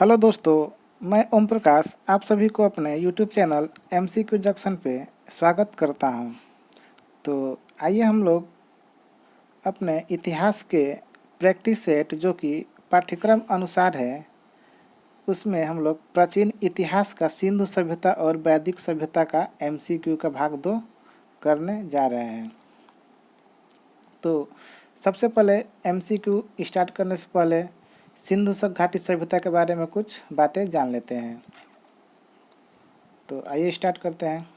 Hello दोस्तों, मैं ओम प्रकाश आप सभी को अपने यूट्यूब चैनल MCQ जंक्शन पे स्वागत करता हूं। तो आइए हम लोग अपने इतिहास के प्रैक्टिस सेट जो कि पाठ्यक्रम अनुसार है, उसमें हम लोग प्राचीन इतिहास का सिंधु सभ्यता और वैदिक सभ्यता का MCQ का भाग 2 करने जा रहे हैं। तो सबसे पहले MCQ स्टार्ट करने से पहले सिंधु घाटी सभ्यता के बारे में कुछ बातें जान लेते हैं। तो आइए स्टार्ट करते हैं।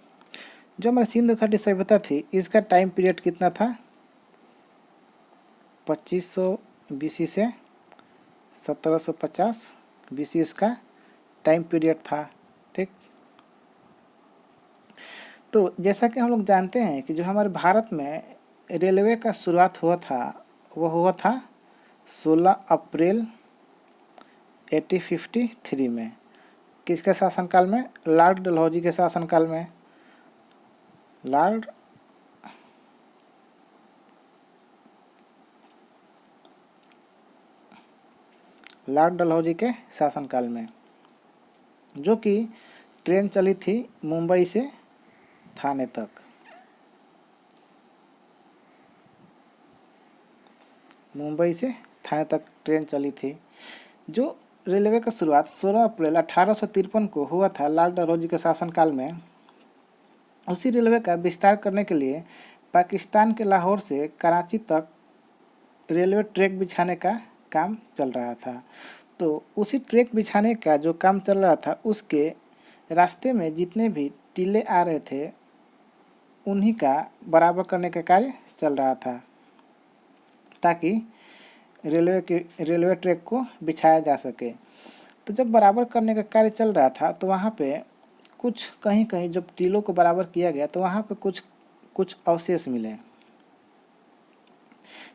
जो हमारी सिंधु घाटी सभ्यता थी, इसका टाइम पीरियड कितना था? 2500 BC से 1750 BC इसका टाइम पीरियड था। ठीक, तो जैसा कि हम लोग जानते हैं कि जो हमारे भारत में रेलवे का शुरुआत हुआ था, वो हुआ था 16 अप्रैल 1853 में। किसके शासनकाल में? लॉर्ड डलहौजी के शासनकाल में। लॉर्ड डलहौजी के शासनकाल में, जो कि ट्रेन चली थी मुंबई से थाने तक। मुंबई से थाने तक ट्रेन चली थी। जो रेलवे का शुरुआत 16 अप्रैल 1853 को हुआ था लॉर्ड डलहौजी के शासनकाल में। उसी रेलवे का विस्तार करने के लिए पाकिस्तान के लाहौर से कराची तक रेलवे ट्रैक बिछाने का काम चल रहा था। तो उसी ट्रैक बिछाने का जो काम चल रहा था, उसके रास्ते में जितने भी टीले आ रहे थे, उन्हीं का बराबर करने का कार्य चल रहा था, ताकि रेलवे ट्रैक को बिछाया जा सके। तो जब बराबर करने का कार्य चल रहा था, तो वहाँ पे कुछ कहीं कहीं जब टीलों को बराबर किया गया, तो वहाँ पे कुछ अवशेष मिले।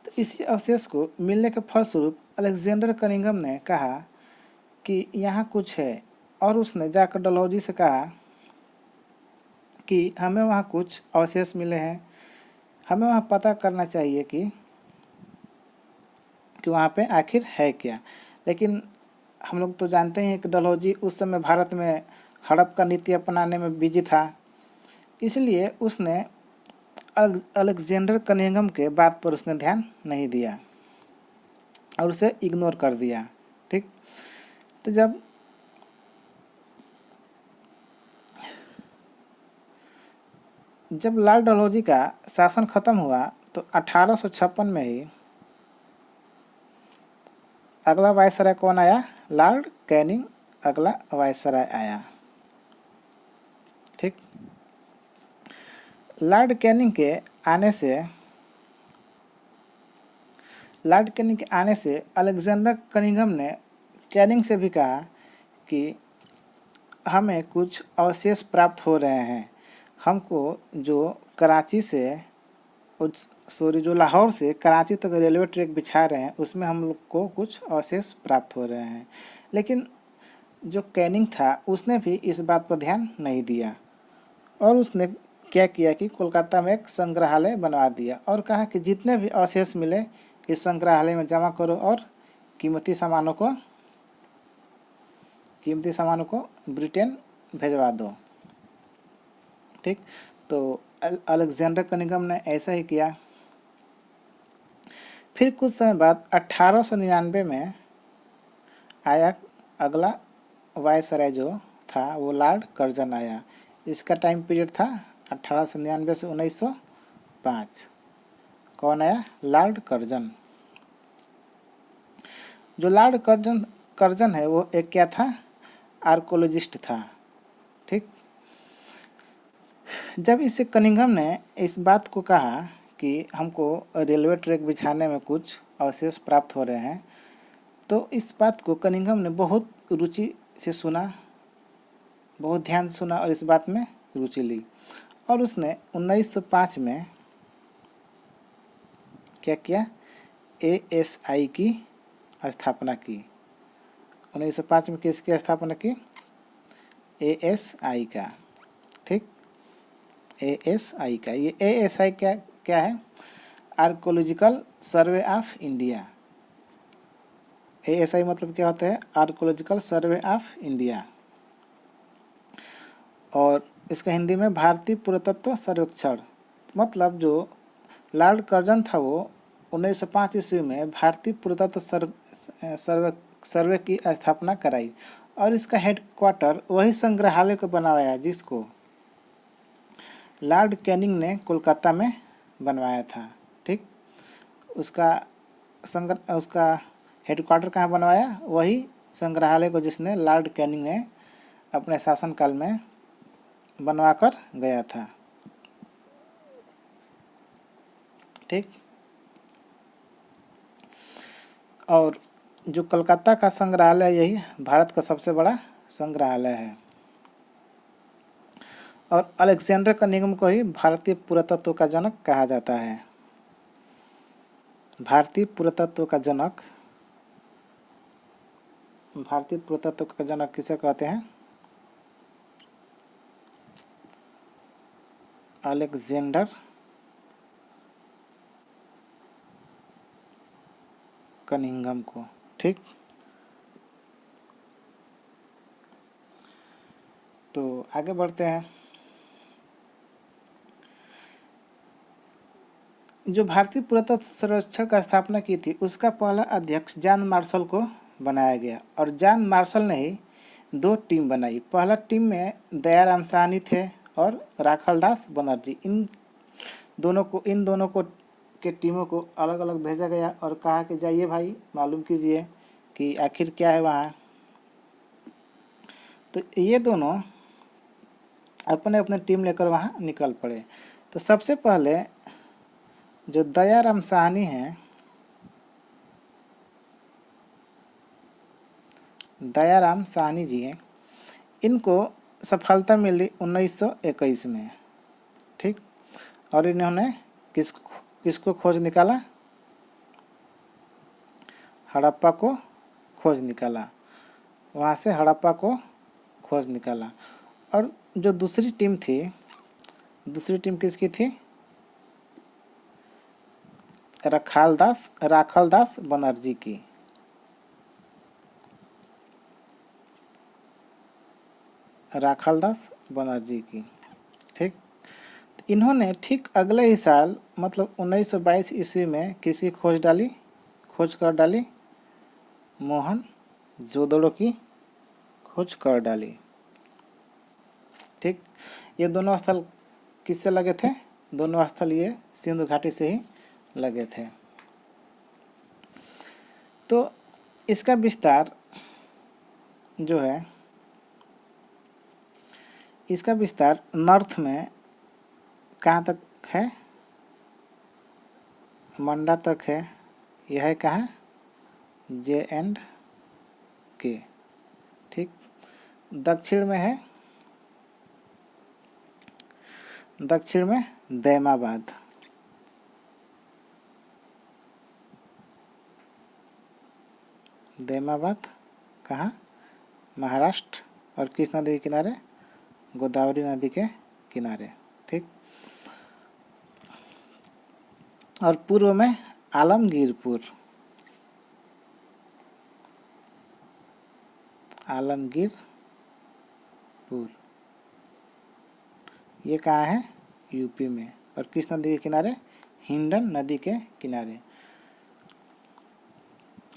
तो इसी अवशेष को मिलने के फलस्वरूप अलेक्जेंडर कनिंघम ने कहा कि यहाँ कुछ है, और उसने जाकर डलहौजी से कहा कि हमें वहाँ कुछ अवशेष मिले हैं, हमें वहाँ पता करना चाहिए कि वहाँ पे आखिर है क्या। लेकिन हम लोग तो जानते हैं कि डलहौजी उस समय भारत में हड़प का नीति अपनाने में बिजी था, इसलिए उसने अलेक्जेंडर कनिंघम के बात पर उसने ध्यान नहीं दिया और उसे इग्नोर कर दिया। ठीक, तो जब लॉर्ड डलहौजी का शासन खत्म हुआ, तो 1856 में ही अगला वायसराय कौन आया? लॉर्ड कैनिंग अगला वायसराय आया। ठीक, लॉर्ड कैनिंग के आने से अलेक्जेंडर कनिंघम ने कैनिंग से भी कहा कि हमें कुछ अवशेष प्राप्त हो रहे हैं, हमको जो लाहौर से कराची तक रेलवे ट्रैक बिछा रहे हैं, उसमें हम लोग को कुछ अवशेष प्राप्त हो रहे हैं। लेकिन जो कैनिंग था, उसने भी इस बात पर ध्यान नहीं दिया, और उसने क्या किया कि कोलकाता में एक संग्रहालय बनवा दिया और कहा कि जितने भी अवशेष मिले इस संग्रहालय में जमा करो और कीमती सामानों को ब्रिटेन भेजवा दो। ठीक, तो अलेक्जेंडर कनिंघम ने ऐसा ही किया। फिर कुछ समय बाद 1899 में आया अगला वायसराय जो था, वो लॉर्ड कर्जन आया। इसका टाइम पीरियड था 1899 से 1905। कौन आया? Lord Curzon. जो लॉर्ड कर्जन है, वो एक क्या था? आर्कोलॉजिस्ट था। ठीक, जब इसे कनिंघम ने इस बात को कहा कि हमको रेलवे ट्रैक बिछाने में कुछ अवशेष प्राप्त हो रहे हैं, तो इस बात को कनिंघम ने बहुत रुचि से सुना, बहुत ध्यान से सुना और इस बात में रुचि ली, और उसने 1905 में क्या किया? ASI की स्थापना की। 1905 में किसकी स्थापना की? ASI का। ठीक, ASI का। ये ASI क्या है? Archaeological survey of India. ASI मतलब क्या होता है, आर्कोलॉजिकल सर्वे ऑफ इंडिया, और इसका हिंदी में भारतीय पुरातत्व सर्वेक्षण। मतलब जो लॉर्ड कर्जन था वो 1905 ईस्वी में भारतीय पुरातत्व सर्वे की स्थापना कराई, और इसका हेडक्वार्टर वही संग्रहालय को बनवाया जिसको लॉर्ड कैनिंग ने कोलकाता में बनवाया था। ठीक, उसका हेडक्वार्टर कहाँ बनवाया, वही संग्रहालय को जिसने लॉर्ड कैनिंग ने अपने शासनकाल में बनवा कर गया था। ठीक, और जो कलकत्ता का संग्रहालय यही भारत का सबसे बड़ा संग्रहालय है, और अलेक्जेंडर का निगम को ही भारतीय पुरातत्व का जनक कहा जाता है। भारतीय पुरातत्व का जनक किसे कहते हैं, अलेक्जेंडर कनिंघम को। ठीक, तो आगे बढ़ते हैं। जो भारतीय पुरातत्व सर्वेक्षण का स्थापना की थी उसका पहला अध्यक्ष जॉन मार्शल को बनाया गया, और जॉन मार्शल ने ही 2 टीम बनाई। पहला टीम में दयाराम साहनी थे और राखलदास बनर्जी। इन दोनों को के टीमों को अलग अलग भेजा गया और कहा कि जाइए भाई मालूम कीजिए कि आखिर क्या है वहाँ। तो ये दोनों अपने अपने टीम लेकर वहाँ निकल पड़े। तो सबसे पहले जो दयाराम साहनी हैं, दयाराम साहनी जी हैं, इनको सफलता मिली 1921 में। ठीक, और इन्होंने किसको खोज निकाला, हड़प्पा को खोज निकाला, वहाँ से हड़प्पा को खोज निकाला। और जो दूसरी टीम किसकी थी, राखलदास बनर्जी की। ठीक, इन्होंने ठीक अगले ही साल मतलब 1922 ईस्वी में किसकी खोज कर डाली, मोहनजोदड़ो की खोज कर डाली। ठीक, ये दोनों स्थल किससे लगे थे, दोनों स्थल ये सिंधु घाटी से ही लगे थे। तो इसका विस्तार जो है, इसका विस्तार नॉर्थ में कहाँ तक है, मंडा तक है। यह है कहाँ, J&K। ठीक, दक्षिण में दैमाबाद, कहाँ, महाराष्ट्र, और किस नदी के किनारे, गोदावरी नदी के किनारे। ठीक, और पूर्व में आलमगीरपुर, ये कहाँ है, यूपी में, और किस नदी के किनारे, हिंडन नदी के किनारे।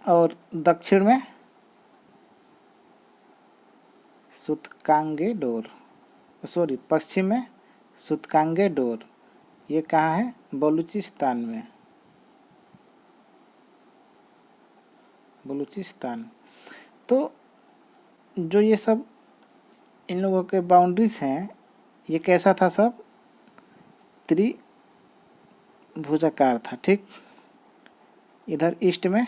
और दक्षिण में पश्चिम में सुतकांगेडोर, ये कहाँ है, बलूचिस्तान में, तो जो ये सब इन लोगों के बाउंड्रीज हैं, ये कैसा था, सब त्रिभुजाकार था। ठीक, इधर ईस्ट में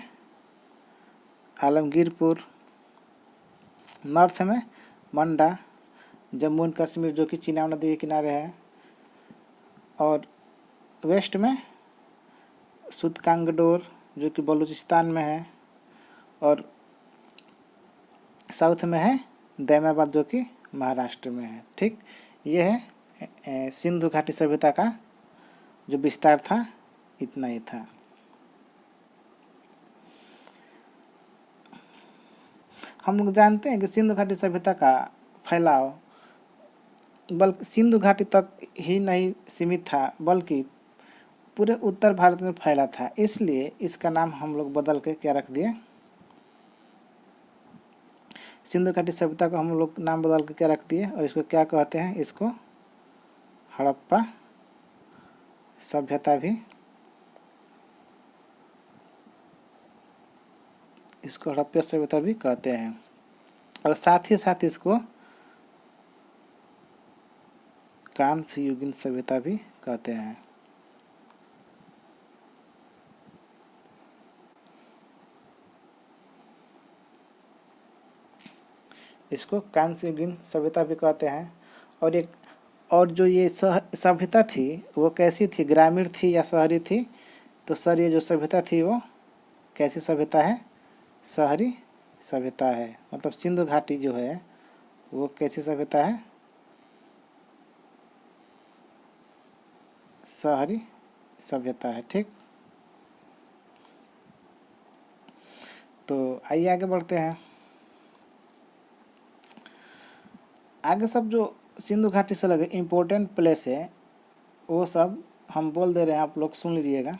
आलमगीरपुर, नॉर्थ में मंडा, जम्मू एंड कश्मीर जो कि चिनाब नदी के किनारे है, और वेस्ट में सुतकांगडोर जो कि बलूचिस्तान में है, और साउथ में है दैमाबाद जो कि महाराष्ट्र में है। ठीक, ये है सिंधु घाटी सभ्यता का जो विस्तार था, इतना ही था। हम लोग जानते हैं कि सिंधु घाटी सभ्यता का फैलाव बल्कि सिंधु घाटी तक ही नहीं सीमित था बल्कि पूरे उत्तर भारत में फैला था। इसलिए इसका नाम हम लोग बदल के क्या रख दिए, सिंधु घाटी सभ्यता को हम लोग नाम बदल के क्या रख दिए और इसको क्या कहते हैं, इसको हड़प्पा सभ्यता भी, इसको हड़प्पा सभ्यता भी कहते हैं और साथ ही साथ इसको कांस्य युगीन सभ्यता भी कहते हैं। इसको कांस्य युगीन सभ्यता भी कहते हैं। और जो ये सभ्यता थी वो कैसी थी, ग्रामीण थी या शहरी थी? तो सर ये जो सभ्यता थी वो कैसी सभ्यता है, शहरी सभ्यता है। मतलब सिंधु घाटी जो है वो कैसी सभ्यता है, शहरी सभ्यता है। ठीक, तो आइए आगे बढ़ते हैं। आगे सब जो सिंधु घाटी से लगे इम्पोर्टेंट प्लेस है वो सब हम बोल दे रहे हैं, आप लोग सुन लीजिएगा।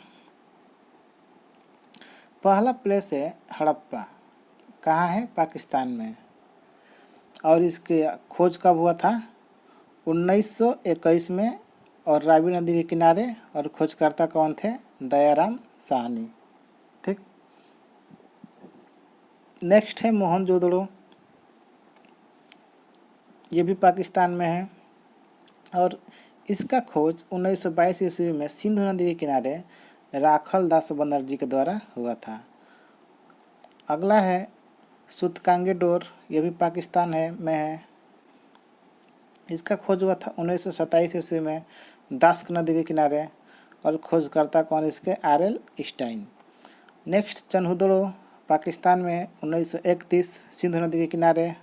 पहला प्लेस है हड़प्पा, कहाँ है, पाकिस्तान में। और इसके खोज कब हुआ था, 1921 में, और रावी नदी के किनारे, और खोजकर्ता कौन थे, दयाराम साहनी। ठीक, नेक्स्ट है मोहनजोदड़ो, ये भी पाकिस्तान में है और इसका खोज 1922 ईस्वी में सिंधु नदी के किनारे राखल दास बनर्जी के द्वारा हुआ था। अगला है सूतकांगेडोर, ये भी पाकिस्तान में है। इसका खोज हुआ था 1927 ईस्वी में दास्क नदी के किनारे और खोजकर्ता कौन इसके, R L. Stein. Next Chanhudaro, Pakistan में 1931 सिंधु नदी के किनारे,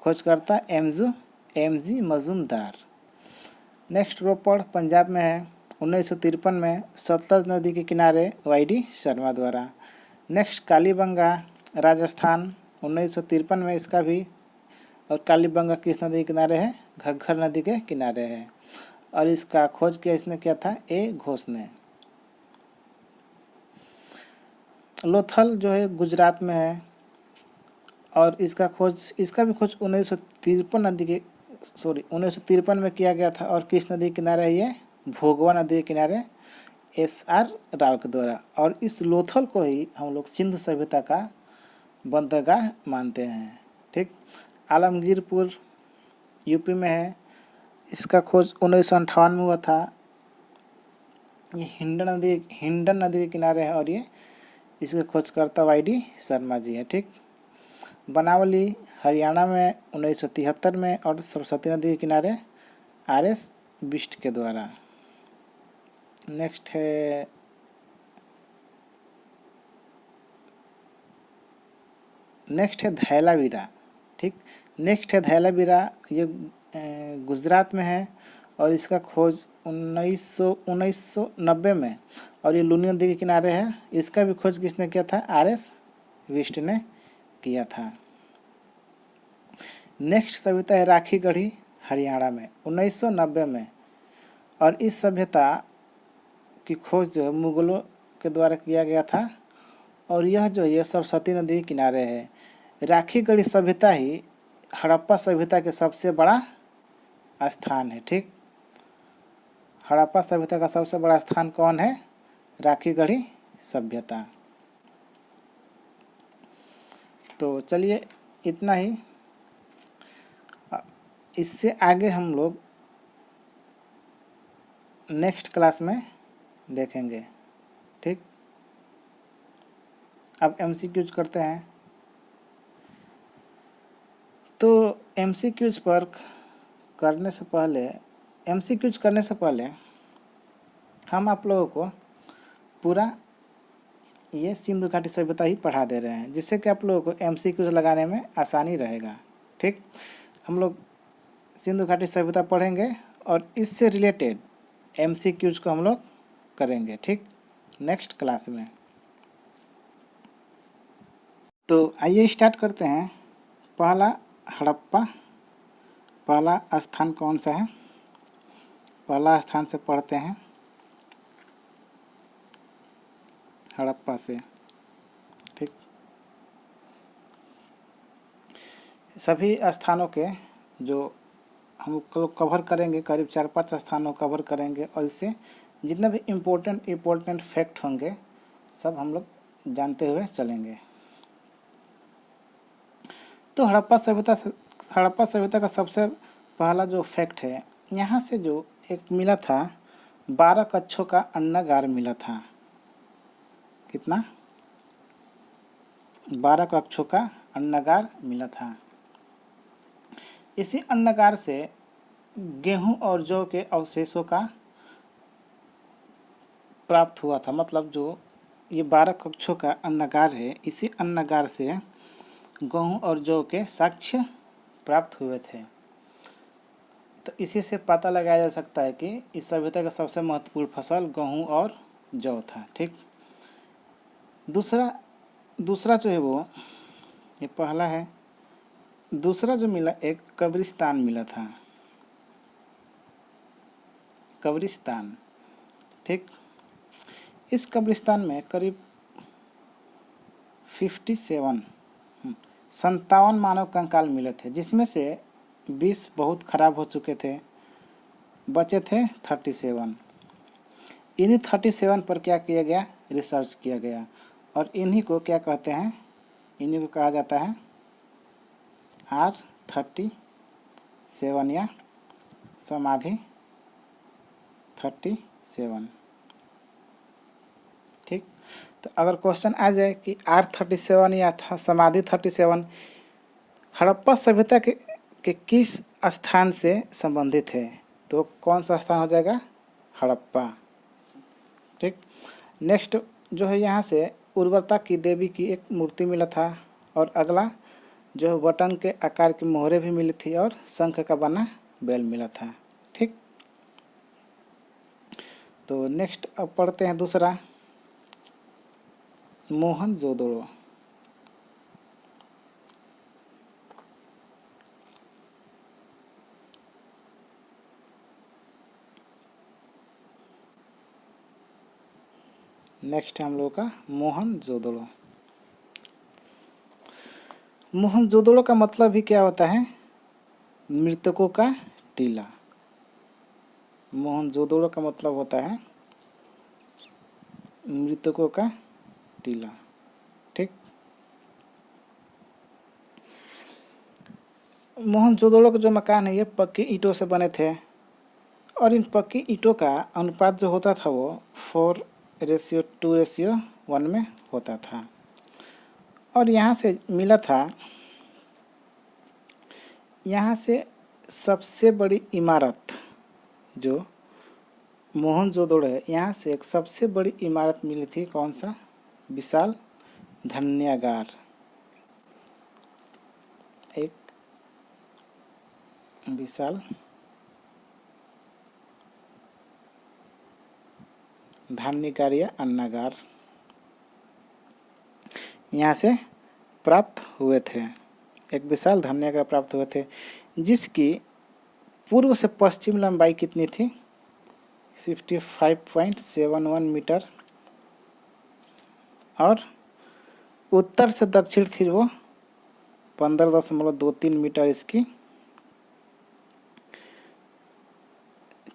खोजकर्ता एम.जी. मजूमदार। नेक्स्ट रोपड़, पंजाब में है, 1953 में सतलज नदी के किनारे वाई.डी. शर्मा द्वारा। नेक्स्ट कालीबंगा, राजस्थान, 1953 में इसका भी, और कालीबंगा किस नदी के किनारे है, घग्गर नदी के किनारे है और इसका खोज किया इसने किया था, ए. घोष ने। लोथल जो है गुजरात में है और इसका भी खोज 1953 में किया गया था और किस नदी के किनारे है ये, भोगवा नदी के किनारे, एस.आर. राव के द्वारा। और इस लोथल को ही हम लोग सिंधु सभ्यता का बंदरगाह मानते हैं। ठीक, आलमगीरपुर यूपी में है, इसका खोज 1958 में हुआ था। ये हिंडन नदी के किनारे है और ये इसके खोजकर्ता वाई.डी. शर्मा जी है। ठीक, बनावली हरियाणा में 1973 में और सरस्वती नदी के किनारे, आर.एस. बिष्ट के द्वारा। नेक्स्ट है धैलावीरा। ठीक, नेक्स्ट है धैलावीरा, ये गुजरात में है और इसका खोज 1990 में और ये लूनी नदी के किनारे है। इसका भी खोज किसने किया था, आर.एस. बिष्ट ने किया था। नेक्स्ट सभ्यता है राखीगढ़ी, हरियाणा में, 1990 में, और इस सभ्यता की खोज जो है मुगलों के द्वारा किया गया था और यह जो है सरस्वती नदी के किनारे है। राखीगढ़ी सभ्यता ही हड़प्पा सभ्यता के सबसे बड़ा स्थान है। ठीक, हड़प्पा सभ्यता का सबसे बड़ा स्थान कौन है, राखीगढ़ी सभ्यता। तो चलिए इतना ही, इससे आगे हम लोग नेक्स्ट क्लास में देखेंगे। ठीक, अब एमसीक्यूज करते हैं। तो एमसीक्यूज करने से पहले हम आप लोगों को पूरा ये सिंधु घाटी सभ्यता ही पढ़ा दे रहे हैं, जिससे कि आप लोगों को एमसीक्यूज लगाने में आसानी रहेगा। ठीक, हम लोग सिंधु घाटी सभ्यता पढ़ेंगे और इससे रिलेटेड एमसीक्यूज को हम लोग करेंगे। ठीक, नेक्स्ट क्लास में। तो आइए स्टार्ट करते हैं। पहला हड़प्पा, पहला स्थान कौन सा है? पहला स्थान से पढ़ते हैं, हड़प्पा से। ठीक, सभी स्थानों के जो हम लोग कवर करेंगे, करीब 4-5 स्थानों कवर करेंगे, और इससे जितने भी इम्पोर्टेंट फैक्ट होंगे सब हम लोग जानते हुए चलेंगे। तो हड़प्पा सभ्यता का सबसे पहला जो फैक्ट है, यहाँ से जो एक मिला था 12 कक्षों का अन्नागार मिला था। कितना? 12 कक्षों का अन्नागार मिला था। इसी अन्नागार से गेहूं और जौ के अवशेषों का प्राप्त हुआ था। मतलब जो ये 12 कक्षों का अन्नागार है, इसी अन्नागार से गेहूं और जौ के साक्ष्य प्राप्त हुए थे। तो इसी से पता लगाया जा सकता है कि इस सभ्यता का सबसे महत्वपूर्ण फसल गेहूं और जौ था। ठीक, दूसरा जो है वो, ये पहला है। दूसरा जो मिला, एक कब्रिस्तान मिला था, कब्रिस्तान। ठीक, इस कब्रिस्तान में करीब 57 मानव कंकाल मिले थे, जिसमें से 20 बहुत खराब हो चुके थे, बचे थे 37। इन्हीं 37 पर क्या किया गया? रिसर्च किया गया, और इन्हीं को क्या कहते हैं? इन्हीं को कहा जाता है R37 या समाधि 37। ठीक, तो अगर क्वेश्चन आ जाए कि R37 या समाधि 37 हड़प्पा सभ्यता के किस स्थान से संबंधित है, तो कौन सा स्थान हो जाएगा? हड़प्पा। ठीक, नेक्स्ट जो है, यहाँ से उर्वरता की देवी की एक मूर्ति मिला था, और अगला जो है बटन के आकार की मोहरें भी मिली थी, और शंख का बना बेल मिला था। ठीक, तो नेक्स्ट अब पढ़ते हैं दूसरा, मोहनजोदड़ो। नेक्स्ट है हम लोगों का मोहनजोदड़ो। मोहनजोदड़ो का मतलब भी क्या होता है? मृतकों का टीला। मोहनजोदड़ो का मतलब होता है मृतकों का टीला। ठीक, मोहनजोदड़ो के जो मकान है, ये पक्की ईंटों से बने थे, और इन पक्की ईंटों का अनुपात जो होता था वो 4:2:1 में होता था। और यहाँ से मिला था, यहाँ से सबसे बड़ी इमारत जो मोहनजोदड़ो है, यहाँ से एक सबसे बड़ी इमारत मिली थी। कौन सा? विशाल धान्यागार। एक विशाल धान्यागार या अन्नागार यहाँ से प्राप्त हुए थे। एक विशाल धान्यागार प्राप्त हुए थे, जिसकी पूर्व से पश्चिम लंबाई कितनी थी? 55.71 मीटर, और उत्तर से दक्षिण थी वो 15.23 मीटर इसकी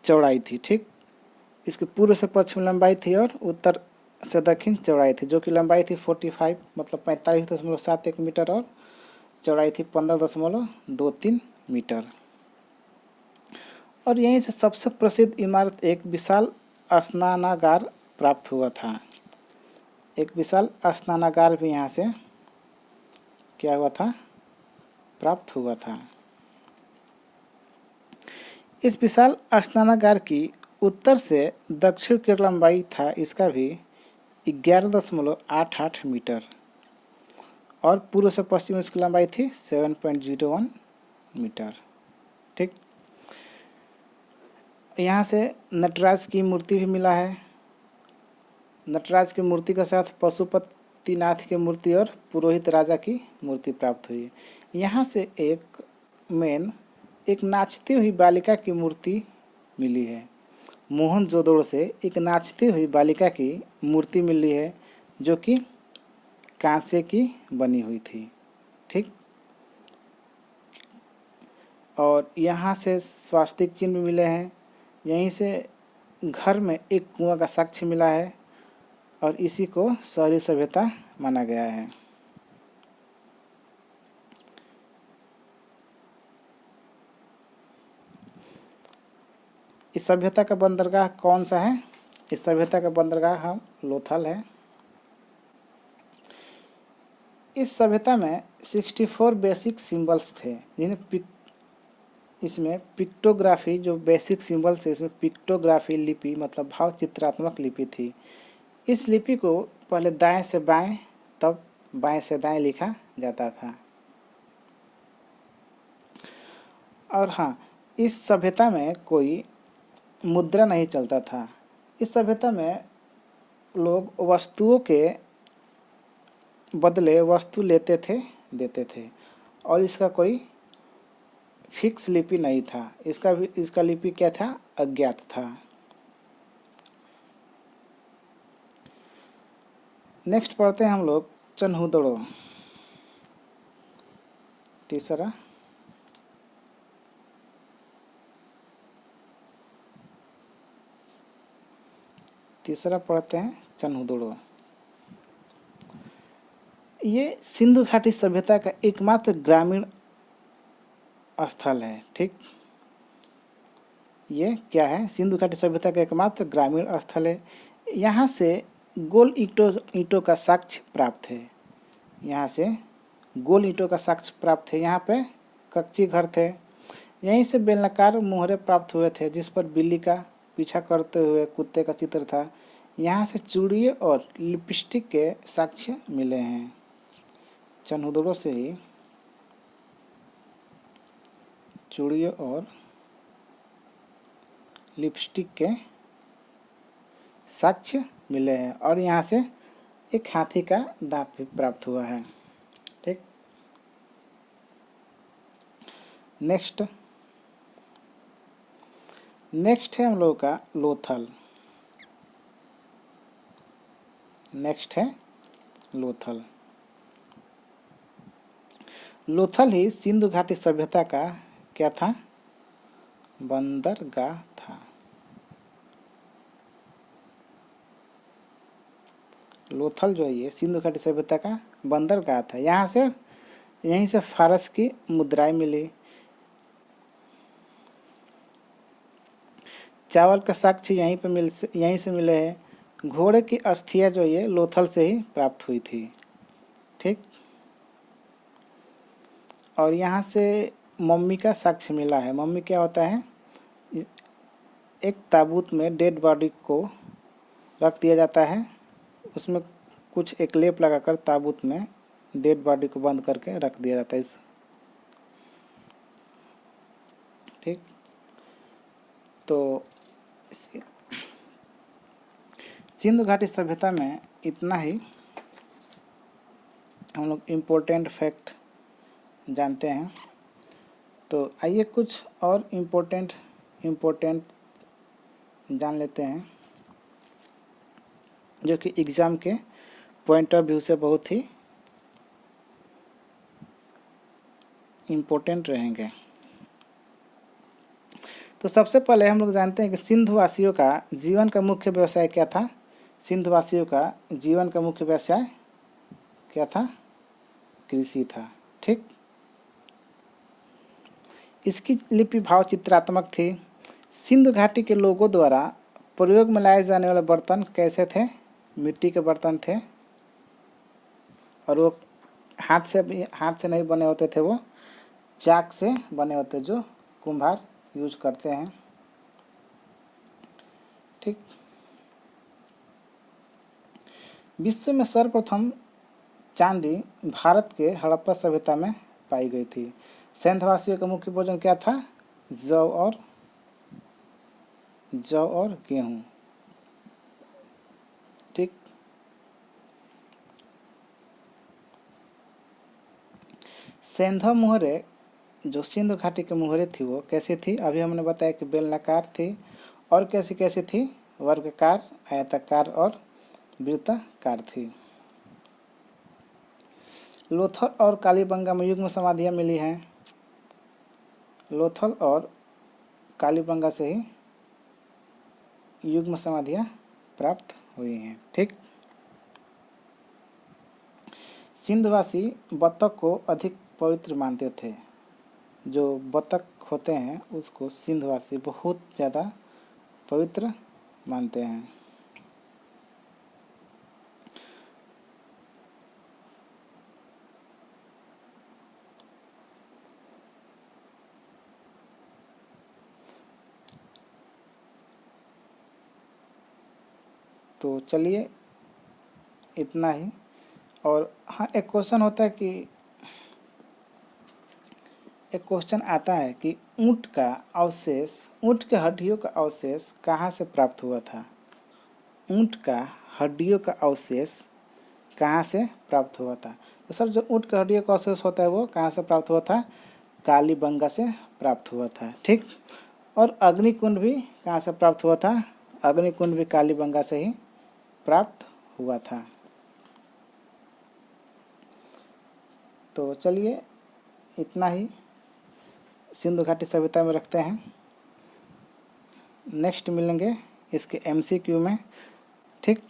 चौड़ाई थी। ठीक, इसकी पूर्व से पश्चिम लंबाई थी और उत्तर से दक्षिण चौड़ाई थी, जो कि लंबाई थी 45 मतलब 45.71 मीटर, और चौड़ाई थी 15.23 मीटर। और यहीं से सबसे प्रसिद्ध इमारत एक विशाल स्नानागार प्राप्त हुआ था। एक विशाल स्नानागार भी यहाँ से क्या हुआ था? प्राप्त हुआ था। इस विशाल स्नानागार की उत्तर से दक्षिण की लंबाई था इसका भी 11.88 मीटर, और पूर्व से पश्चिम इसकी लंबाई थी 7.01 मीटर। ठीक, यहाँ से नटराज की मूर्ति भी मिला है। नटराज की मूर्ति के साथ पशुपति पशुपतिनाथ की मूर्ति और पुरोहित राजा की मूर्ति प्राप्त हुई। यहाँ से एक नाचती हुई बालिका की मूर्ति मिली है। मोहनजोदड़ो से एक नाचती हुई बालिका की मूर्ति मिली है जो कि कांसे की बनी हुई थी। ठीक, और यहाँ से स्वास्तिक चिन्ह भी मिले हैं। यहीं से घर में एक कुआं का साक्ष्य मिला है और इसी को शहरी सभ्यता माना गया है। इस सभ्यता का बंदरगाह कौन सा है? इस सभ्यता का बंदरगाह हम लोथल है। इस सभ्यता में 64 बेसिक सिंबल्स थे जिन्हें इसमें पिक्टोग्राफी, जो बेसिक सिंबल्स है इसमें पिक्टोग्राफी लिपि मतलब भाव चित्रात्मक लिपि थी। इस लिपि को पहले दाएं से बाएं तब बाएं से दाएं लिखा जाता था। और हाँ, इस सभ्यता में कोई मुद्रा नहीं चलता था। इस सभ्यता में लोग वस्तुओं के बदले वस्तु लेते थे, देते थे और इसका कोई फिक्स लिपि नहीं था। इसका लिपि क्या था? अज्ञात था। नेक्स्ट पढ़ते हैं हम लोग चन्हुदड़ो। तीसरा पढ़ते हैं चन्हुदड़ो। ये सिंधु घाटी सभ्यता का एकमात्र ग्रामीण स्थल है। ठीक, ये क्या है? सिंधु घाटी सभ्यता का एकमात्र ग्रामीण स्थल है। यहाँ से गोल ईंटों का साक्ष्य प्राप्त है। यहाँ से गोल ईंटों का साक्ष्य प्राप्त है। यहाँ पे कच्ची घर थे। यहीं से बेलनाकार मोहरे प्राप्त हुए थे जिस पर बिल्ली का पीछा करते हुए कुत्ते का चित्र था। यहाँ से चूड़िए और लिपस्टिक के साक्ष्य मिले हैं। चन्हुदड़ो से ही चूड़िए और लिपस्टिक के साक्ष्य मिले हैं और यहाँ से एक हाथी का दांत भी प्राप्त हुआ है। ठीक, नेक्स्ट है हम लोगों का लोथल। नेक्स्ट है लोथल। लोथल ही सिंधु घाटी सभ्यता का क्या था? बंदरगाह था। लोथल जो है ये सिंधु घाटी सभ्यता का बंदरगाह था। यहीं से फारस की मुद्राएं मिली। चावल का साक्ष्य यहीं से मिले हैं। घोड़े की अस्थियां जो ये लोथल से ही प्राप्त हुई थी। ठीक, और यहाँ से मम्मी का साक्ष्य मिला है। मम्मी क्या होता है? एक ताबूत में डेड बॉडी को रख दिया जाता है, उसमें कुछ एक लेप लगाकर ताबूत में डेड बॉडी को बंद करके रख दिया जाता है। ठीक, तो सिंधु घाटी सभ्यता में इतना ही हम लोग इम्पोर्टेंट फैक्ट जानते हैं। तो आइए कुछ और इम्पोर्टेंट जान लेते हैं जो कि एग्ज़ाम के पॉइंट ऑफ व्यू से बहुत ही इम्पोर्टेंट रहेंगे। तो सबसे पहले हम लोग जानते हैं कि सिंधुवासियों का जीवन का मुख्य व्यवसाय क्या था? सिंधुवासियों का जीवन का मुख्य व्यवसाय क्या था? कृषि था। ठीक, इसकी लिपि भाव चित्रात्मक थी। सिंधु घाटी के लोगों द्वारा प्रयोग में लाए जाने वाले बर्तन कैसे थे? मिट्टी के बर्तन थे और वो हाथ से नहीं बने होते थे, वो चाक से बने होते जो कुम्हार यूज करते हैं। ठीक, विश्व में सर्वप्रथम चांदी भारत के हड़प्पा सभ्यता में पाई गई थी। सिंधुवासियों का मुख्य भोजन क्या था? जौ और गेहूं। ठीक, सेंधव मुहरे, जो सिंधु घाटी की मुहरे थी वो कैसी थी? अभी हमने बताया कि बेलनाकार थी। और कैसी कैसी थी? वर्गाकार, आयताकार और वृत्ताकार थी। लोथल और कालीबंगा में युग्म समाधियाँ मिली हैं। लोथल और कालीबंगा से ही युग्म समाधियाँ प्राप्त हुई हैं। ठीक। सिंधवासी बतख को अधिक पवित्र मानते थे। जो बतख होते हैं उसको सिंधवासी बहुत ज़्यादा पवित्र मानते हैं। तो चलिए इतना ही। और हाँ, एक क्वेश्चन होता है कि एक क्वेश्चन आता है कि ऊँट का अवशेष, ऊँट के हड्डियों का अवशेष कहाँ से प्राप्त हुआ था? ऊँट का हड्डियों का अवशेष कहाँ से प्राप्त हुआ था? तो सर, जो ऊँट के हड्डियों का अवशेष होता है वो कहाँ से प्राप्त हुआ था? कालीबंगा से प्राप्त हुआ था। ठीक। और अग्निकुंड भी कहाँ से प्राप्त हुआ था? अग्निकुंड भी कालीबंगा से ही प्राप्त हुआ था। तो चलिए इतना ही सिंधु घाटी सभ्यता में रखते हैं। नेक्स्ट मिलेंगे इसके MCQ में। ठीक।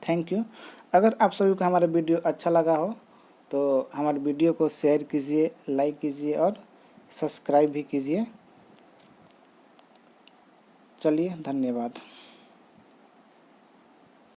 Thank you. अगर आप सभी को हमारा वीडियो अच्छा लगा हो तो हमारे वीडियो को शेयर कीजिए, लाइक कीजिए और सब्सक्राइब भी कीजिए। चलिए, धन्यवाद।